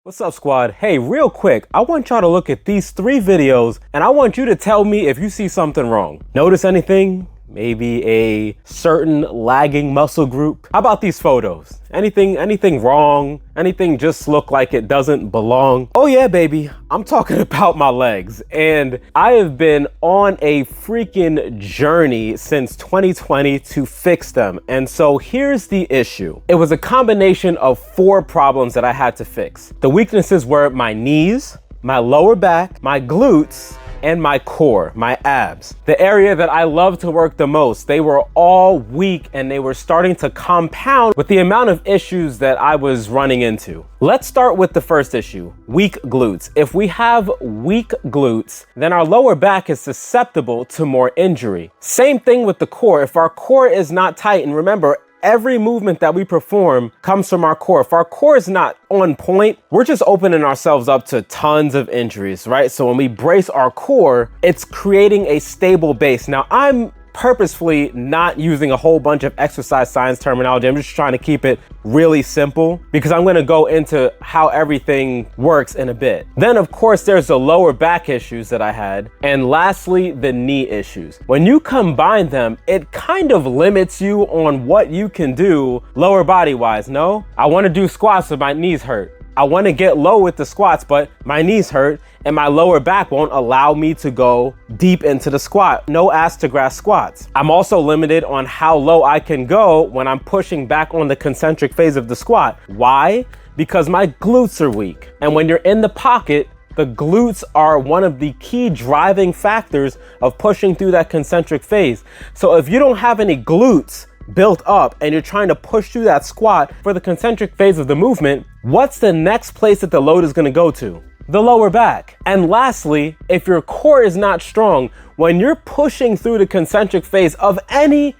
What's up, squad? Hey, real quick, I want y'all to look at these 3 videos and I want you to tell me if you see something wrong. Notice anything? Maybe a certain lagging muscle group? How about these photos? Anything wrong? Anything just look like it doesn't belong? Oh yeah, baby, I'm talking about my legs. And I have been on a freaking journey since 2020 to fix them. And so here's the issue. It was a combination of 4 problems that I had to fix. The weaknesses were my knees, my lower back, my glutes, and my core, my abs. The area that I love to work the most. They were all weak and they were starting to compound with the amount of issues that I was running into. Let's start with the first issue, weak glutes. If we have weak glutes, then our lower back is susceptible to more injury. Same thing with the core. If our core is not tight, and remember, every movement that we perform comes from our core. If our core is not on point, we're just opening ourselves up to tons of injuries, right? So when we brace our core, it's creating a stable base. Now, I'm purposefully not using a whole bunch of exercise science terminology. I'm just trying to keep it really simple because I'm going to go into how everything works in a bit. Then of course there's the lower back issues that I had, and lastly the knee issues. When you combine them, it kind of limits you on what you can do lower body wise. No, I want to do squats but my knees hurt. I want to get low with the squats, but my knees hurt and my lower back won't allow me to go deep into the squat. No ass to grass squats. I'm also limited on how low I can go when I'm pushing back on the concentric phase of the squat. Why? Because my glutes are weak. And when you're in the pocket, the glutes are one of the key driving factors of pushing through that concentric phase. So if you don't have any glutes built up and you're trying to push through that squat for the concentric phase of the movement, what's the next place that the load is going to go to? The lower back. And lastly, if your core is not strong, when you're pushing through the concentric phase of any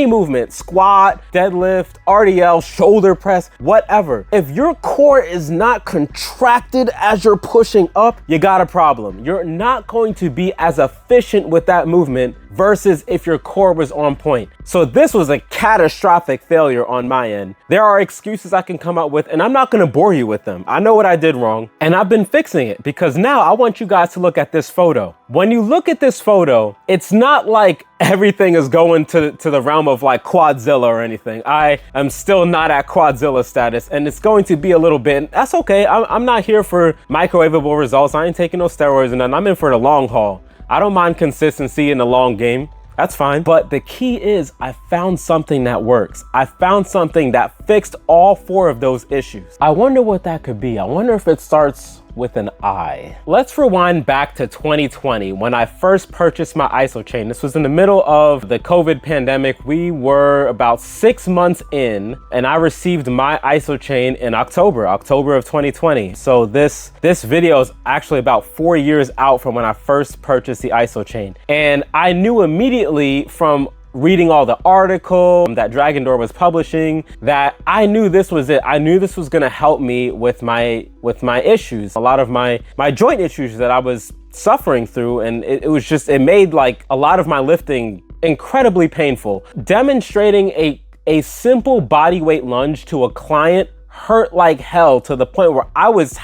movement, squat, deadlift, RDL, shoulder press, whatever. If your core is not contracted as you're pushing up, you got a problem. You're not going to be as efficient with that movement versus if your core was on point. So this was a catastrophic failure on my end. There are excuses I can come up with and I'm not gonna bore you with them. I know what I did wrong and I've been fixing it because now I want you guys to look at this photo. When you look at this photo, it's not like everything is going to the realm of like Quadzilla or anything. I am still not at Quadzilla status and it's going to be a little bit, that's okay. I'm not here for microwavable results. I ain't taking no steroids and nothing. I'm in for the long haul. I don't mind consistency in the long game. That's fine. But the key is I found something that works. I found something that fixed all 4 of those issues. I wonder what that could be. I wonder if it starts with an I. Let's rewind back to 2020 when I first purchased my ISO chain. This was in the middle of the COVID pandemic. We were about 6 months in and I received my ISO chain in October of 2020. So this video is actually about 4 years out from when I first purchased the ISO chain. And I knew immediately from reading all the articles that Dragon Door was publishing that I knew this was it. I knew this was gonna help me with my issues, a lot of my joint issues that I was suffering through, and it made like a lot of my lifting incredibly painful. Demonstrating a simple body weight lunge to a client hurt like hell to the point where I was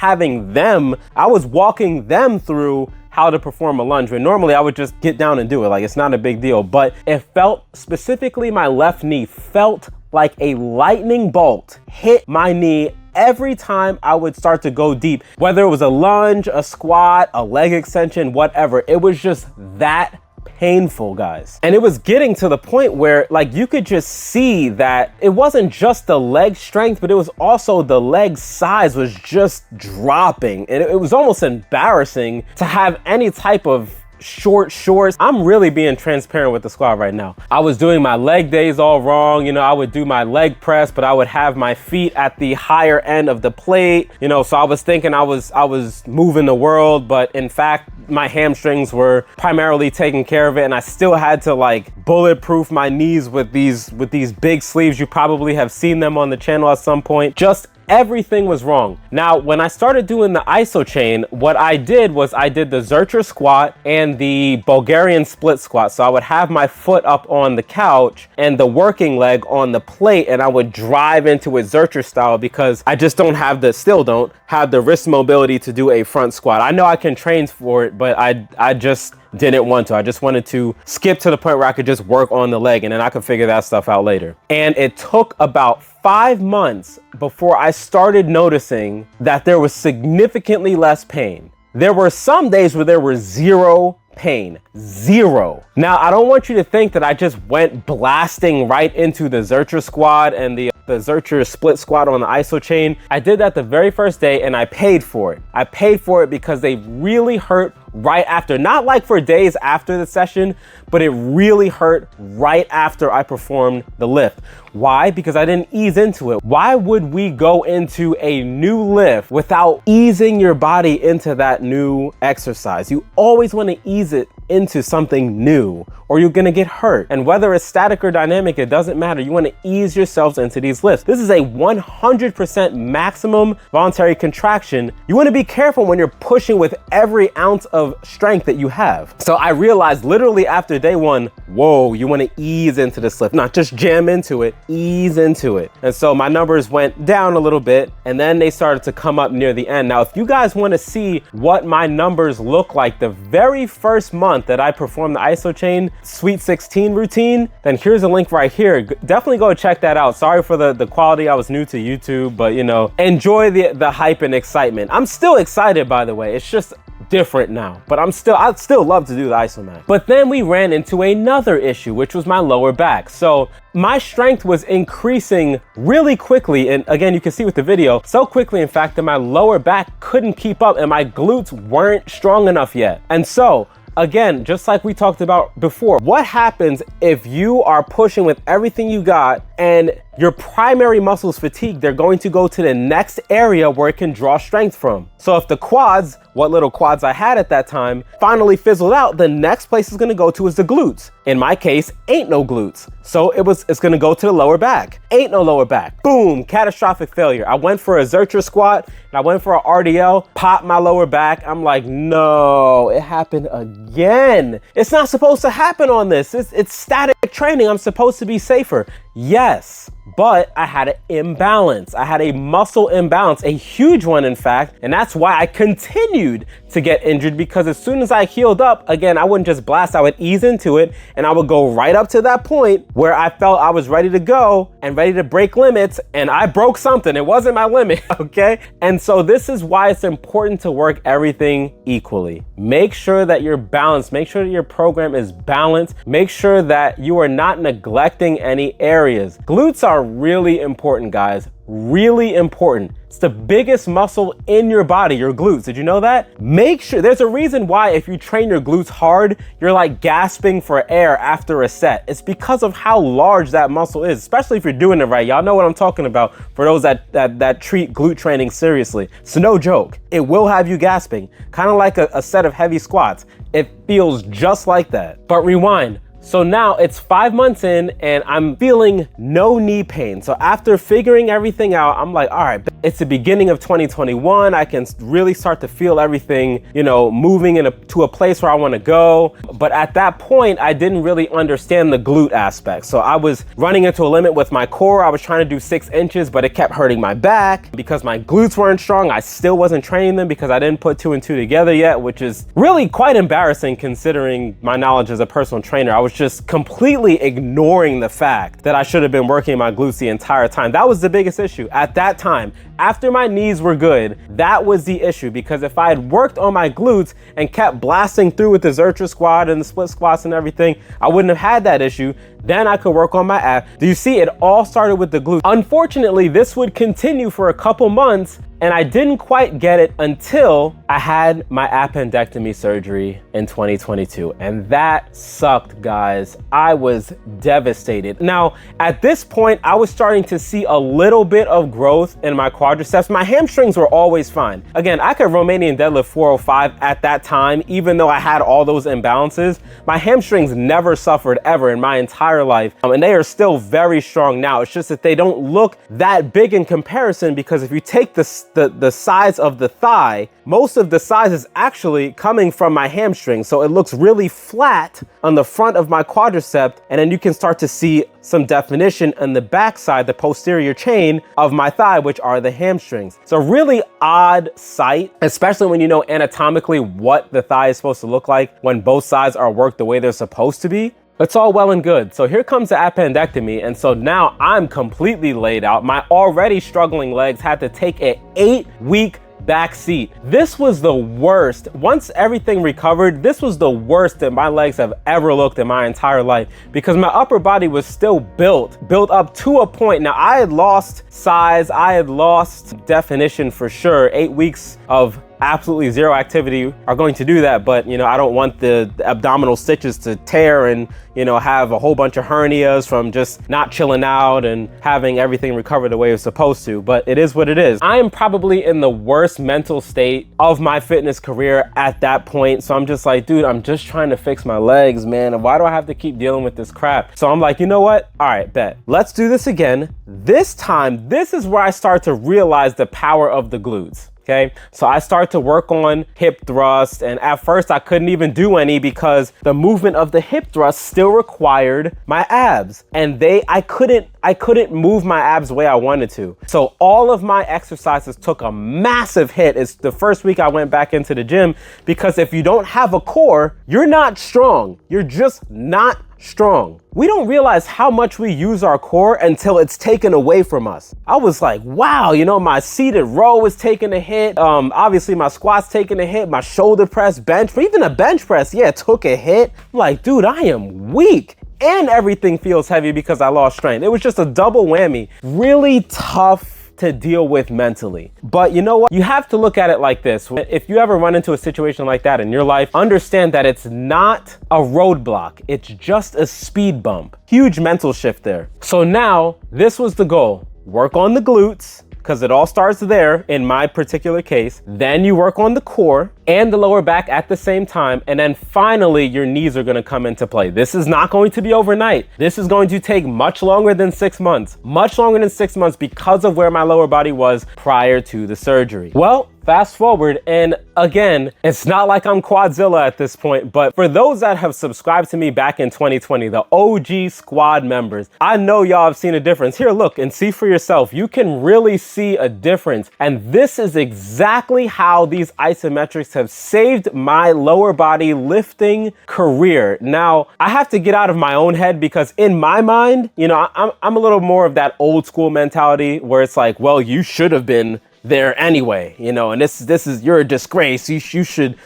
walking them through how to perform a lunge, when normally I would just get down and do it. Like, it's not a big deal, but it felt, specifically my left knee felt like a lightning bolt hit my knee every time I would start to go deep. Whether it was a lunge, a squat, a leg extension, whatever, it was just that painful, guys. And it was getting to the point where like you could just see that it wasn't just the leg strength, but it was also the leg size was just dropping. And it was almost embarrassing to have any type of shorts. I'm really being transparent with the squad right now. I was doing my leg days all wrong. You know, I would do my leg press, but I would have my feet at the higher end of the plate, you know, so I was thinking I was moving the world, but in fact, my hamstrings were primarily taking care of it. And I still had to like bulletproof my knees with these big sleeves. You probably have seen them on the channel at some point. Just Everything was wrong. Now, when I started doing the iso chain, what I did was I did the Zercher squat and the Bulgarian split squat. So I would have my foot up on the couch and the working leg on the plate, and I would drive into it Zercher style because I just don't have the wrist mobility to do a front squat. I know I can train for it, but I just didn't want to. I just wanted to skip to the point where I could just work on the leg, and then I could figure that stuff out later. And it took about 5 months before I started noticing that there was significantly less pain. There were some days where there was zero pain. Zero. Now, I don't want you to think that I just went blasting right into the Zercher squat and the Zercher split squat on the iso chain. I did that the very first day, and I paid for it. I paid for it because they really hurt right after. Not like for days after the session, but it really hurt right after I performed the lift. Why? Because I didn't ease into it. Why would we go into a new lift without easing your body into that new exercise? You always want to ease it into something new, or you're gonna get hurt. And whether it's static or dynamic, it doesn't matter. You want to ease yourselves into these lifts. This is a 100% maximum voluntary contraction. You want to be careful when you're pushing with every ounce of strength that you have. So I realized literally after day one, whoa, you want to ease into this lift, not just jam into it, ease into it. And so my numbers went down a little bit, and then they started to come up near the end. Now, if you guys want to see what my numbers look like the very first month that I performed the iso chain Sweet 16 routine, then here's a link right here. Definitely go check that out. Sorry for the quality. I was new to YouTube, but you know, enjoy the hype and excitement. I'm still excited, by the way. It's just different now, but I'd still love to do the isomat. But then we ran into another issue, which was my lower back. So my strength was increasing really quickly, and again, you can see with the video, so quickly in fact that my lower back couldn't keep up and my glutes weren't strong enough yet. And so again, just like we talked about before, what happens if you are pushing with everything you got and your primary muscles fatigue? They're going to go to the next area where it can draw strength from. So if the quads, what little quads I had at that time, finally fizzled out, the next place it's gonna go to is the glutes. In my case, ain't no glutes. So it's gonna go to the lower back. Ain't no lower back. Boom, catastrophic failure. I went for a Zercher squat, and I went for an RDL, popped my lower back. I'm like, no, it happened again. It's not supposed to happen on this. It's static training. I'm supposed to be safer. Yes, but I had an imbalance. I had a muscle imbalance, a huge one in fact, and that's why I continued to get injured, because as soon as I healed up, again, I wouldn't just blast, I would ease into it, and I would go right up to that point where I felt I was ready to go and ready to break limits, and I broke something. It wasn't my limit, okay? And so this is why it's important to work everything equally. Make sure that you're balanced. Make sure that your program is balanced. Make sure that you are not neglecting any areas. Glutes are really important, guys. Really important. It's the biggest muscle in your body, your glutes. Did you know that? Make sure, there's a reason why if you train your glutes hard, you're like gasping for air after a set. It's because of how large that muscle is, especially if you're doing it right. Y'all know what I'm talking about for those that treat glute training seriously. It's no joke. It will have you gasping, kind of like a set of heavy squats. It feels just like that. But rewind. So now it's 5 months in and I'm feeling no knee pain. So after figuring everything out, I'm like, all right, it's the beginning of 2021. I can really start to feel everything, you know, moving to a place where I want to go. But at that point, I didn't really understand the glute aspect. So I was running into a limit with my core. I was trying to do 6 inches, but it kept hurting my back because my glutes weren't strong. I still wasn't training them because I didn't put 2 and 2 together yet, which is really quite embarrassing considering my knowledge as a personal trainer. I was just completely ignoring the fact that I should have been working my glutes the entire time. That was the biggest issue at that time. After my knees were good, that was the issue, because if I had worked on my glutes and kept blasting through with the Zercher squat and the split squats and everything, I wouldn't have had that issue. Then I could work on my abs. Do you see? It all started with the glutes. Unfortunately, this would continue for a couple months, And I didn't quite get it until I had my appendectomy surgery in 2022. And that sucked, guys. I was devastated. Now, at this point, I was starting to see a little bit of growth in my quadriceps. My hamstrings were always fine. Again, I could Romanian deadlift 405 at that time, even though I had all those imbalances. My hamstrings never suffered ever in my entire life. And they are still very strong now. It's just that they don't look that big in comparison, because if you take the size of the thigh, most of the size is actually coming from my hamstring. So it looks really flat on the front of my quadricep. And then you can start to see some definition on the backside, the posterior chain of my thigh, which are the hamstrings. It's a really odd sight, especially when you know anatomically what the thigh is supposed to look like when both sides are worked the way they're supposed to be. It's all well and good. So here comes the appendectomy. And so now I'm completely laid out. My already struggling legs had to take an 8-week back seat. This was the worst. Once everything recovered, this was the worst that my legs have ever looked in my entire life, because my upper body was still built up to a point. Now, I had lost size, I had lost definition for sure. 8 weeks of absolutely zero activity are going to do that, but you know, I don't want the abdominal stitches to tear and, you know, have a whole bunch of hernias from just not chilling out and having everything recover the way it's supposed to. But it is what it is. I am probably in the worst mental state of my fitness career at that point. So I'm just like, dude, I'm just trying to fix my legs, man. And why do I have to keep dealing with this crap? So I'm like, you know what? All right, bet. Let's do this again. This time, this is where I start to realize the power of the glutes. Okay, so I start to work on hip thrust, and at first I couldn't even do any because the movement of the hip thrust still required my abs, and I couldn't move my abs the way I wanted to. So all of my exercises took a massive hit. It's the first week I went back into the gym, because if you don't have a core, you're not strong. You're just not strong. We don't realize how much we use our core until it's taken away from us. I was like, wow, you know, my seated row is taking a hit. Obviously my squat's taking a hit, my shoulder press, bench, but even a bench press, yeah, took a hit. I'm like, dude, I am weak. And everything feels heavy because I lost strength. It was just a double whammy. Really tough to deal with mentally. But you know what? You have to look at it like this. If you ever run into a situation like that in your life, understand that it's not a roadblock. It's just a speed bump. Huge mental shift there. So now this was the goal. Work on the glutes, because it all starts there in my particular case. Then you work on the core and the lower back at the same time. And then finally, your knees are gonna come into play. This is not going to be overnight. This is going to take much longer than 6 months. Much longer than 6 months because of where my lower body was prior to the surgery. Well, fast forward, and again, it's not like I'm Quadzilla at this point, but for those that have subscribed to me back in 2020, the OG squad members, I know y'all have seen a difference. Here, look and see for yourself. You can really see a difference. And this is exactly how these isometrics have saved my lower body lifting career. Now, I have to get out of my own head, because in my mind, you know, I'm a little more of that old school mentality where it's like, well, you should have been there anyway, you know, and this is, you're a disgrace. You should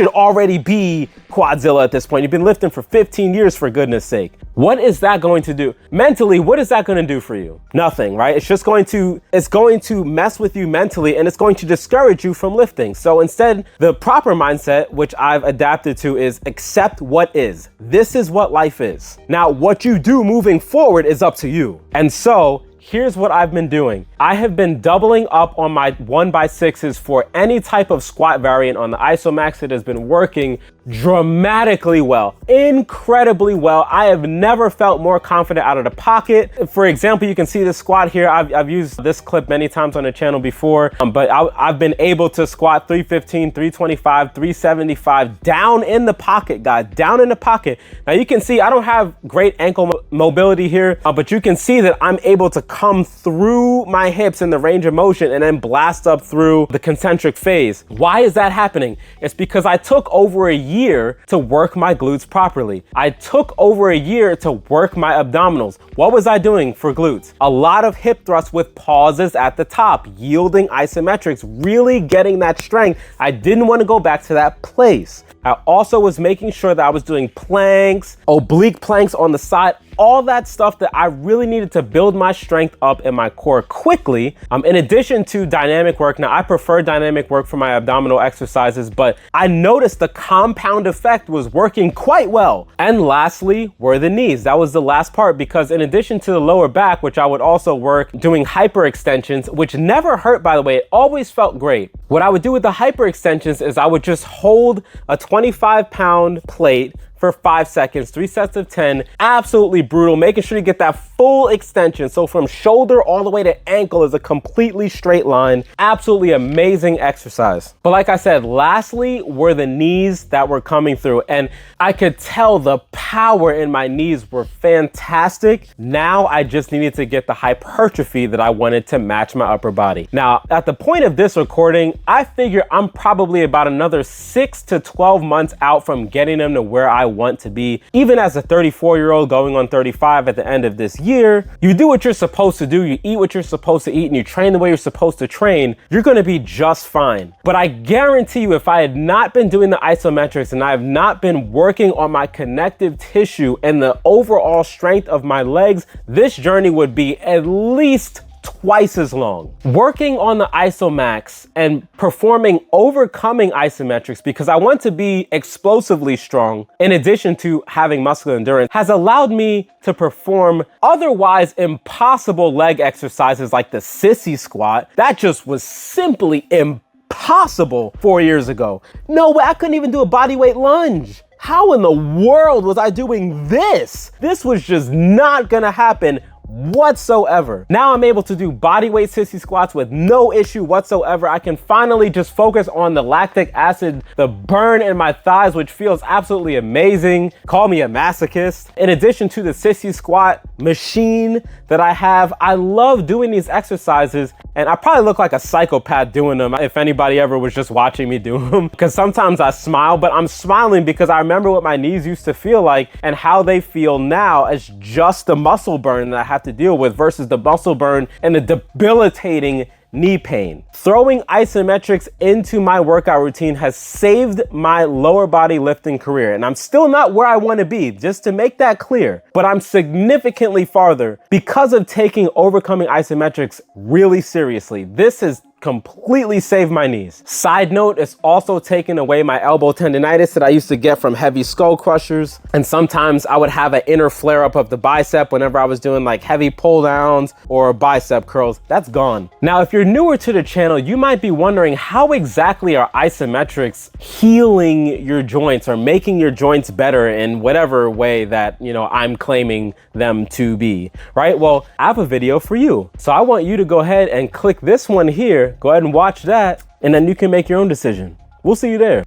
already be Quadzilla at this point. You've been lifting for 15 years, for goodness sake. What is that going to do? Mentally, what is that going to do for you? Nothing, right? It's just going to mess with you mentally, and it's going to discourage you from lifting. So instead, the proper mindset, which I've adapted to, is accept what is. This is what life is. Now, what you do moving forward is up to you. And so here's what I've been doing. I have been doubling up on my 1x6s for any type of squat variant on the Isomax. It has been working dramatically well, incredibly well. I have never felt more confident out of the pocket. For example, you can see this squat here. I've used this clip many times on the channel before, but I've been able to squat 315, 325, 375 down in the pocket, guys, down in the pocket. Now you can see I don't have great ankle mobility here, but you can see that I'm able to come through my hips in the range of motion and then blast up through the concentric phase. Why is that happening? It's because I took over a year to work my glutes properly. I took over a year to work my abdominals. What was I doing for glutes? A lot of hip thrusts with pauses at the top, yielding isometrics, really getting that strength. I didn't want to go back to that place. I also was making sure that I was doing planks, oblique planks on the side, all that stuff that I really needed to build my strength up in my core quickly. In addition to dynamic work, now I prefer dynamic work for my abdominal exercises, but I noticed the compound effect was working quite well. And lastly were the knees. That was the last part, because in addition to the lower back, which I would also work doing hyperextensions, which never hurt, by the way, it always felt great. What I would do with the hyperextensions is I would just hold a 25-pound plate for 5 seconds, 3 sets of 10, absolutely brutal, making sure you get that full extension. So from shoulder all the way to ankle is a completely straight line. Absolutely amazing exercise. But like I said, lastly were the knees that were coming through, and I could tell the power in my knees were fantastic. Now I just needed to get the hypertrophy that I wanted to match my upper body. Now, at the point of this recording, I figure I'm probably about another 6 to 12 months out from getting them to where I want to be. Even as a 34-year-old going on 35 at the end of this year, you do what you're supposed to do, you eat what you're supposed to eat, and you train the way you're supposed to train, you're gonna be just fine. But I guarantee you, if I had not been doing the isometrics and I have not been working on my connective tissue and the overall strength of my legs, this journey would be at least twice as long. Working on the Isomax and performing overcoming isometrics, because I want to be explosively strong in addition to having muscular endurance, has allowed me to perform otherwise impossible leg exercises like the sissy squat. That just was simply impossible 4 years ago. No way, I couldn't even do a bodyweight lunge. How in the world was I doing this? This was just not gonna happen whatsoever. Now I'm able to do bodyweight sissy squats with no issue whatsoever. I can finally just focus on the lactic acid, the burn in my thighs, which feels absolutely amazing. Call me a masochist. In addition to the sissy squat machine that I have, I love doing these exercises, and I probably look like a psychopath doing them if anybody ever was just watching me do them, because sometimes I smile, but I'm smiling because I remember what my knees used to feel like and how they feel now as just the muscle burn that I have to deal with versus the muscle burn and the debilitating knee pain. Throwing isometrics into my workout routine has saved my lower body lifting career, and I'm still not where I want to be, just to make that clear, but I'm significantly farther because of taking overcoming isometrics really seriously. This has completely saved my knees. Side note, it's also taken away my elbow tendonitis that I used to get from heavy skull crushers. And sometimes I would have an inner flare up of the bicep whenever I was doing like heavy pull downs or bicep curls. That's gone. Now, if you're newer to the channel, you might be wondering, how exactly are isometrics healing your joints or making your joints better in whatever way that, you know, I'm claiming them to be, right? Well, I have a video for you. So I want you to go ahead and click this one here. Go ahead and watch that, and then you can make your own decision. We'll see you there.